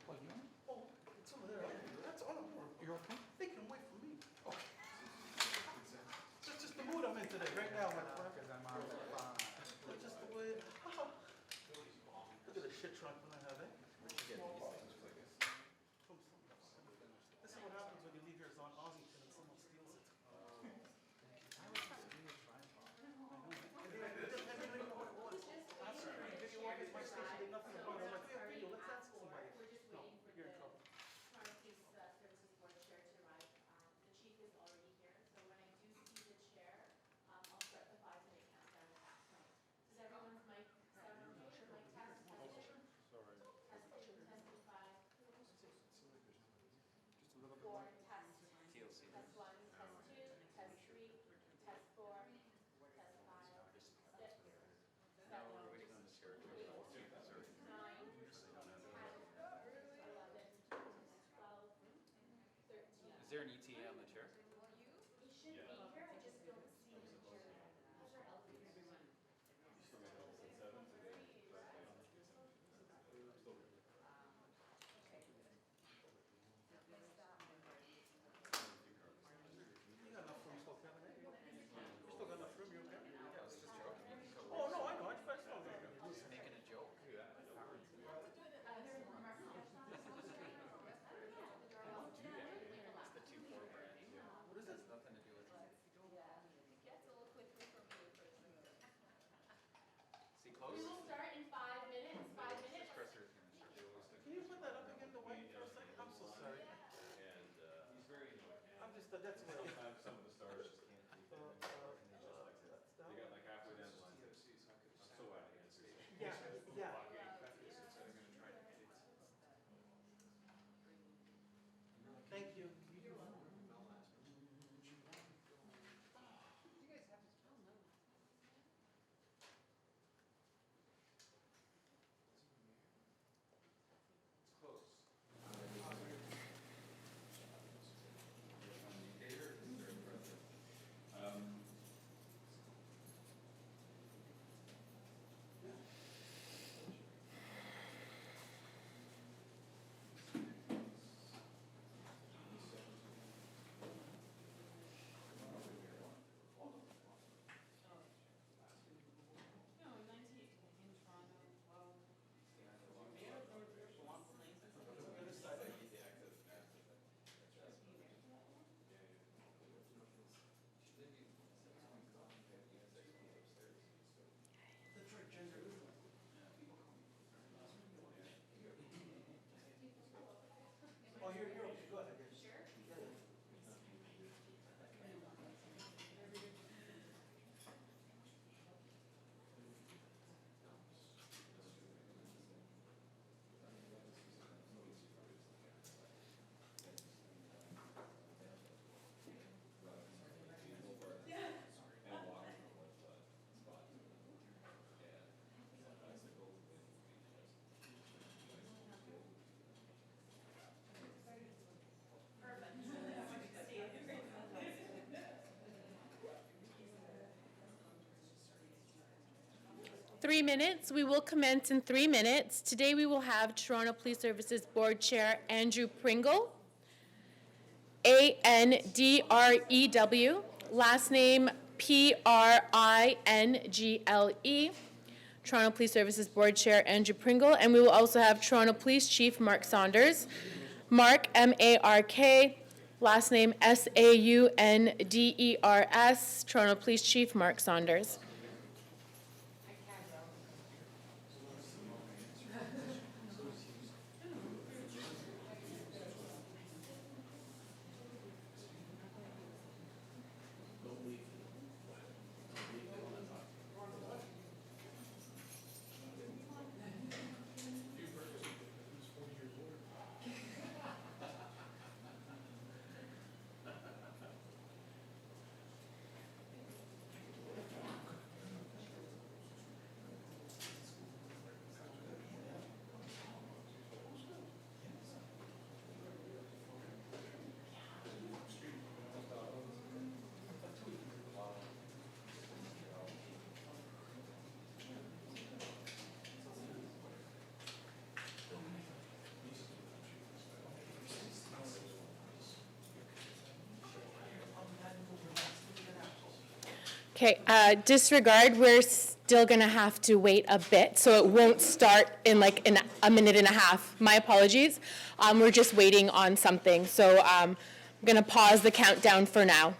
Oh, you? Oh, it's over there. That's all I'm doing. You're okay? They can wait for me. Okay. That's just the mood I'm in today, right now, my friend. Because I'm on fine. That's just the way. Look at the shit trunk when I have it. This is what happens when you leave yours on Ossington and someone steals it. My station did nothing about it. I'm like, yeah, video, let's ask somebody. We're just No, waiting for you're in the trouble. Toronto Police Services Board Chair to arrive. The chief is already here, so when I do see the chair, I'll start the 5-minute countdown at that point. Does everyone's mic sound okay? Mic test, testing? Testing, testing 5, 4, test. Test 1, test 2, test 3, test 4, test 5, 6, 7, 9, 11, 12, 13. Is there an ETA on the chair? He should be here, I just don't see him here. Those are elevators. You got enough room still, Kevin, eh? You still got enough room, you okay? I was just joking. Oh, no, I know, I just know that. Just making a joke. It's the 2-4 brand. What is It this? has nothing to do with it. It gets a little quicker from you. See, We close. will start in 5 minutes. 5 minutes. Press her in. Can you put that up again, the white for a second? I'm so sorry. And he's very annoying. I'm just, that's what I Sometimes some of the stars just can't keep it. And they just like to, that's down. they got like halfway down the line. I'm so out of answers. Yeah, yeah. Thank you. It's close. No, 19 in Toronto. Well, That's right, Ginger. Oh, you're okay. Go ahead. Sure. Yeah, yeah. Three minutes. We will commence in 3 minutes. Today we will have Toronto Police Services Board Chair Andrew Pringle, ANDREW, last name PRINGLE, Toronto Police Services Board Chair Andrew Pringle, and we will also have Toronto Police Chief Mark Saunders, Mark, MARK, last name SAUNDERS, Toronto Police Chief Mark Saunders. Okay, disregard, we're still gonna have to wait a bit, so it won't start in like a minute and a half. My apologies. We're just waiting on something, so I'm gonna pause the countdown for now.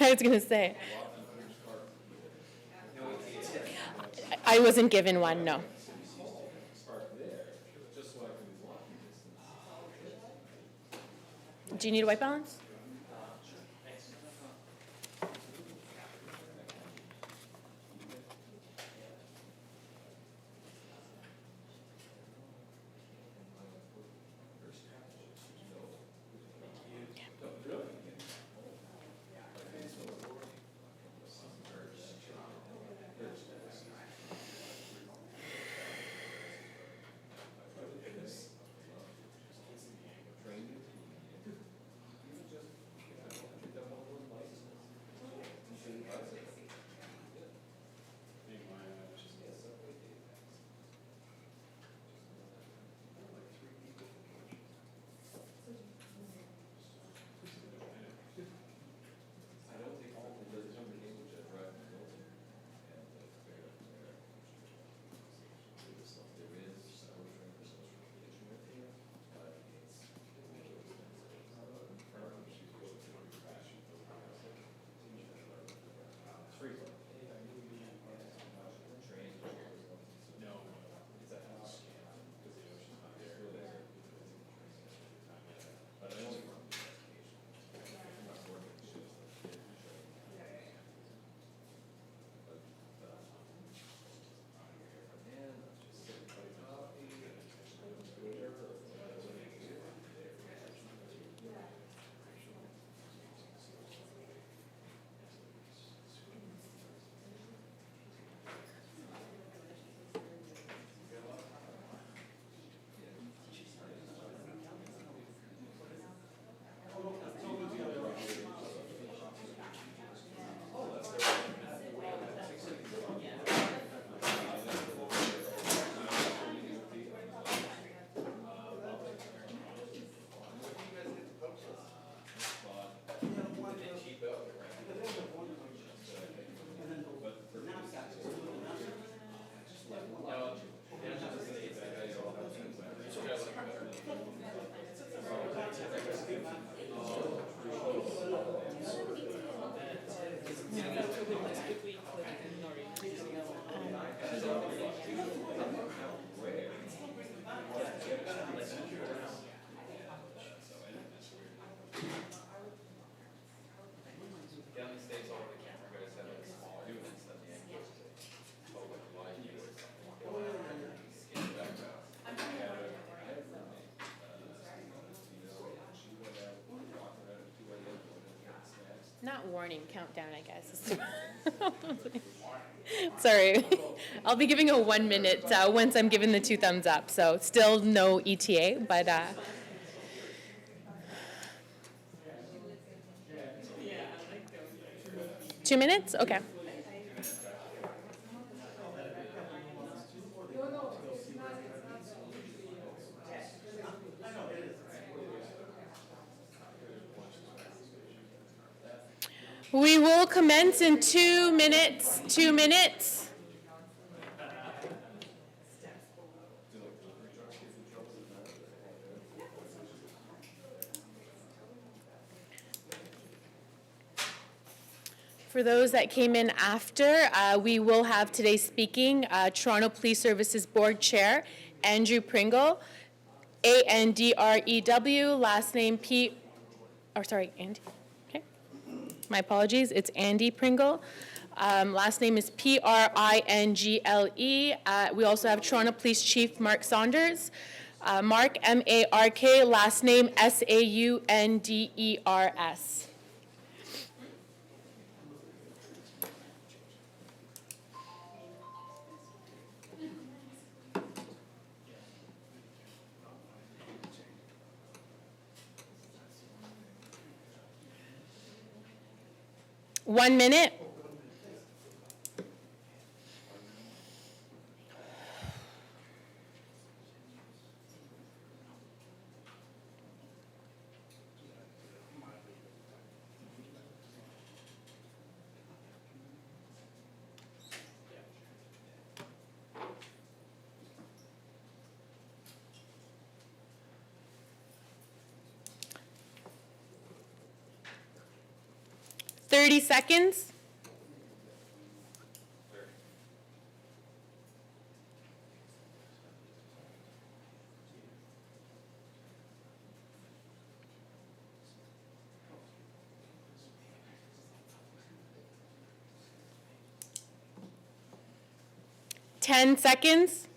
I was gonna say. I wasn't given one, no. Do you need a white balance? Not warning, countdown, I guess. Sorry. I'll be giving a 1 minute once I'm given the 2 thumbs up. So still no ETA, but 2 minutes? Okay. We will commence in 2 minutes. 2 minutes. For those that came in after, we will have today speaking Toronto Police Services Board Chair, Andrew Pringle, A-N-D-R-E-W, last name Andy. My apologies, it's Andy Pringle. Last name is P-R-I-N-G-L-E. We also have Toronto Police Chief Mark Saunders. Mark, M-A-R-K, last name S-A-U-N-D-E-R-S. ...1 minute. 30 seconds. Ten seconds.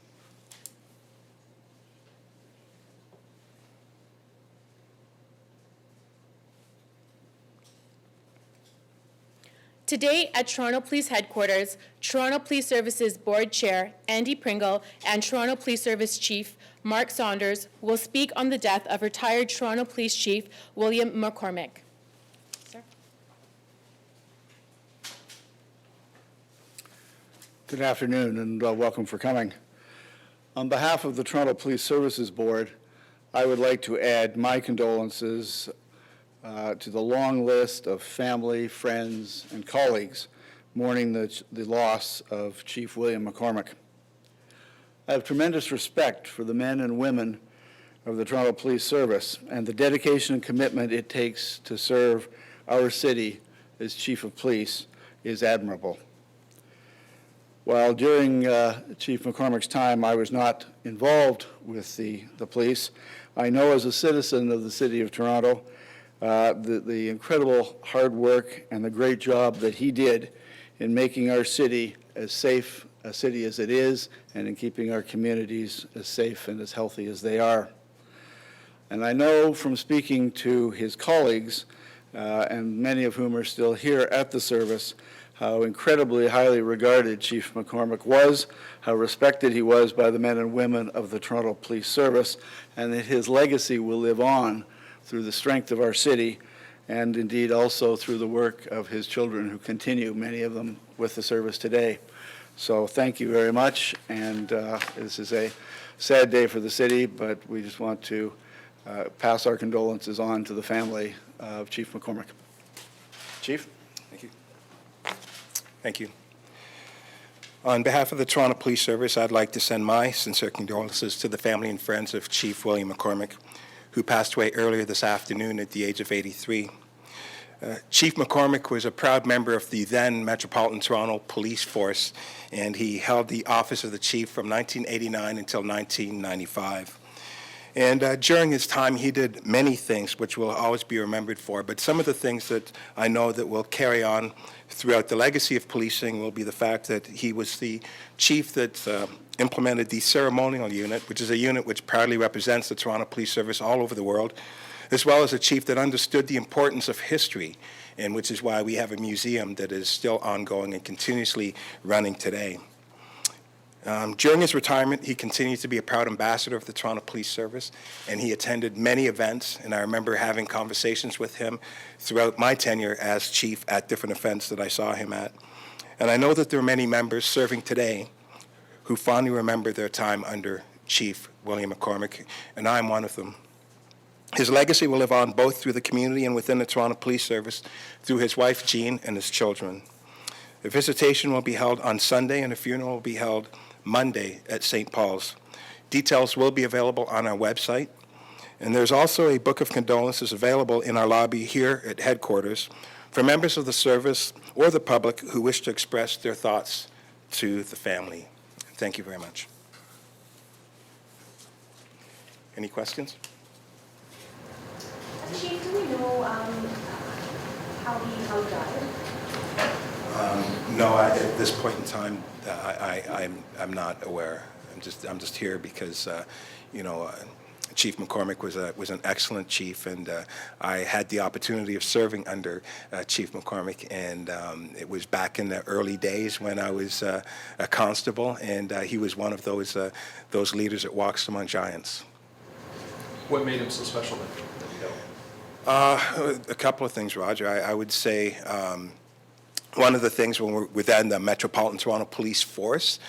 Today at Toronto Police Headquarters, Toronto Police Services Board Chair Andy Pringle and Toronto Police Service Chief Mark Saunders will speak on the death of retired Toronto Police Chief William McCormack. Sir. Good afternoon and welcome for coming. On behalf of the Toronto Police Services Board, I would like to add my condolences to the long list of family, friends, and colleagues mourning the loss of Chief William McCormack. I have tremendous respect for the men and women of the Toronto Police Service and the dedication and commitment it takes to serve our city as Chief of Police is admirable. While during Chief McCormack's time I was not involved with the police, I know as a citizen of the City of Toronto the incredible hard work and the great job that he did in making our city as safe a city as it is and in keeping our communities as safe and as healthy as they are. And I know from speaking to his colleagues, and many of whom are still here at the service, how incredibly highly regarded Chief McCormack was, how respected he was by the men and women of the Toronto Police Service, and that his legacy will live on through the strength of our city, and indeed also through the work of his children who continue, many of them, with the service today. So thank you very much, and this is a sad day for the city, but we just want to pass our condolences on to the family of Chief McCormack. Chief? Thank you. Thank you. On behalf of the Toronto Police Service, I'd like to send my sincere condolences to the family and friends of Chief William McCormack, who passed away earlier this afternoon at the age of 83. Chief McCormack was a proud member of the then Metropolitan Toronto Police Force, and he held the office of the chief from 1989 until 1995. And during his time, he did many things which will always be remembered for, but some of the things that I know that will carry on throughout the legacy of policing will be the fact that he was the chief that implemented the Ceremonial Unit, which is a unit which proudly represents the Toronto Police Service all over the world, as well as a chief that understood the importance of history, and which is why we have a museum that is still ongoing and continuously running today. During his retirement, he continued to be a proud ambassador of the Toronto Police Service, and he attended many events, and I remember having conversations with him throughout my tenure as chief at different events that I saw him at. And I know that there are many members serving today who fondly remember their time under Chief William McCormack, and I'm one of them. His legacy will live on both through the community and within the Toronto Police Service through his wife, Jean, and his children. The visitation will be held on Sunday, and the funeral will be held Monday at St. Paul's. Details will be available on our website, and there's also a book of condolences available in our lobby here at headquarters for members of the service or the public who wish to express their thoughts to the family. Thank you very much. Any questions? Chief, do we know how he died? No, at this point in time, I'm not aware. I'm just here because Chief McCormack was an excellent chief, and I had the opportunity of serving under Chief McCormack, and it was back in the early days when I was a constable, and he was one of those leaders that walks among giants. What made him so special then? A couple of things, Roger. I would say one of the things when we're within the Metropolitan Toronto Police Force,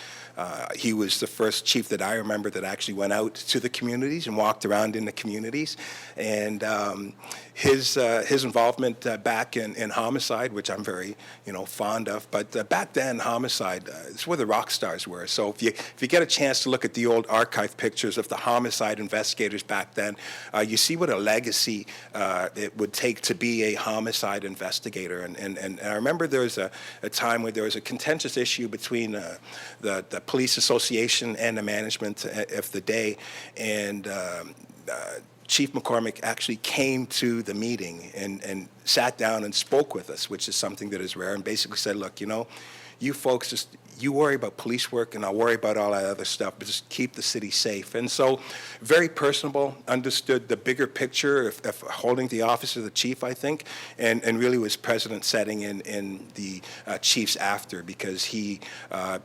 He was the first chief that I remember that actually went out to the communities and walked around in the communities. And his involvement back in homicide, which I'm very, fond of, but back then, homicide, it's where the rock stars were. So if you get a chance to look at the old archive pictures of the homicide investigators back then, you see what a legacy it would take to be a homicide investigator. And I remember there was a time where there was a contentious issue between the police association and the management of the day, and Chief McCormack actually came to the meeting and sat down and spoke with us, which is something that is rare, and basically said, look, you folks you worry about police work and I'll worry about all that other stuff, but just keep the city safe. And so very personable, understood the bigger picture of holding the office of the chief, I think, and really was precedent setting in the chiefs after, because he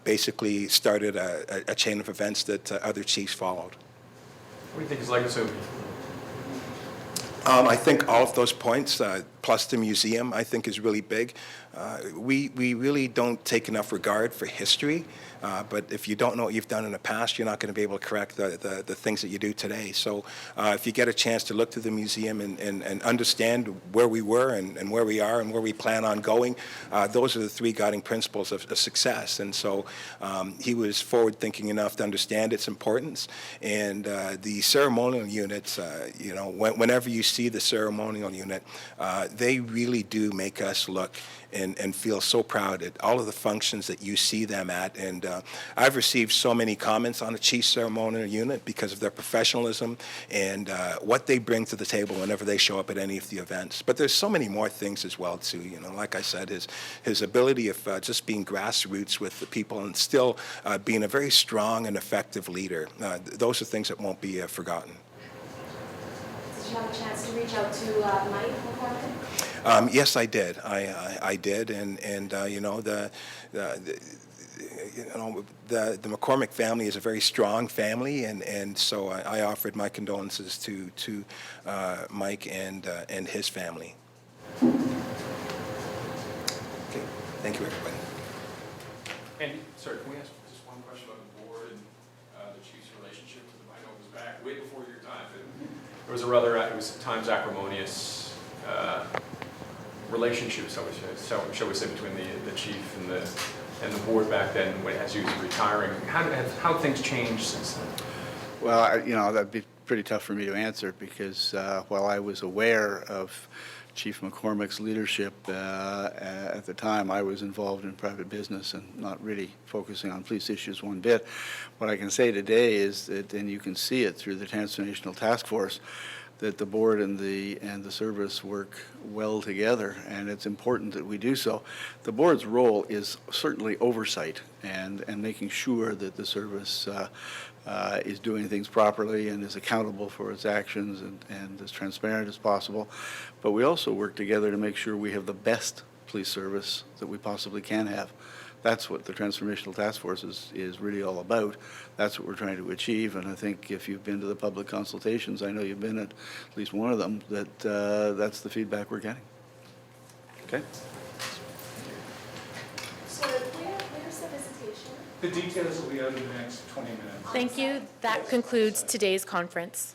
basically started a chain of events that other chiefs followed. What do you think his legacy will be? I think all of those points, plus the museum, I think is really big. We really don't take enough regard for history, but if you don't know what you've done in the past, you're not going to be able to correct the things that you do today. So if you get a chance to look to the museum and understand where we were and where we are and where we plan on going, those are the three guiding principles of success. And so he was forward-thinking enough to understand its importance. And the ceremonial units, whenever you see the ceremonial unit, they really do make us look and feel so proud at all of the functions that you see them at. And I've received so many comments on the Chief Ceremonial Unit because of their professionalism and what they bring to the table whenever they show up at any of the events. But there's so many more things as well, too. Like I said, his ability of just being grassroots with the people and still being a very strong and effective leader. Those are things that won't be forgotten. Did you have a chance to reach out to Mike McCormack? Yes, I did. I did, and the McCormack family is a very strong family, and so I offered my condolences to Mike and his family. Okay, thank you, everybody. And, sir, can we ask just one question about the board and the chief's relationship with them? I know it was back way before your time, but it was it was at times acrimonious relationship, shall we say, between the chief and the board back then, as he was retiring. How have things changed since then? Well, that'd be pretty tough for me to answer because while I was aware of Chief McCormack's leadership at the time, I was involved in private business and not really focusing on police issues one bit. What I can say today is that, and you can see it through the Transnational Task Force, that the board and the service work well together, and it's important that we do so. The board's role is certainly oversight and making sure that the service is doing things properly and is accountable for its actions and as transparent as possible. But we also work together to make sure we have the best police service that we possibly can have. That's what the Transformational Task Force is really all about. That's what we're trying to achieve, and I think if you've been to the public consultations, I know you've been at least one of them, that's the feedback we're getting. Okay? So where's the visitation? The details will be out in the next 20 minutes. Thank you. That concludes today's conference.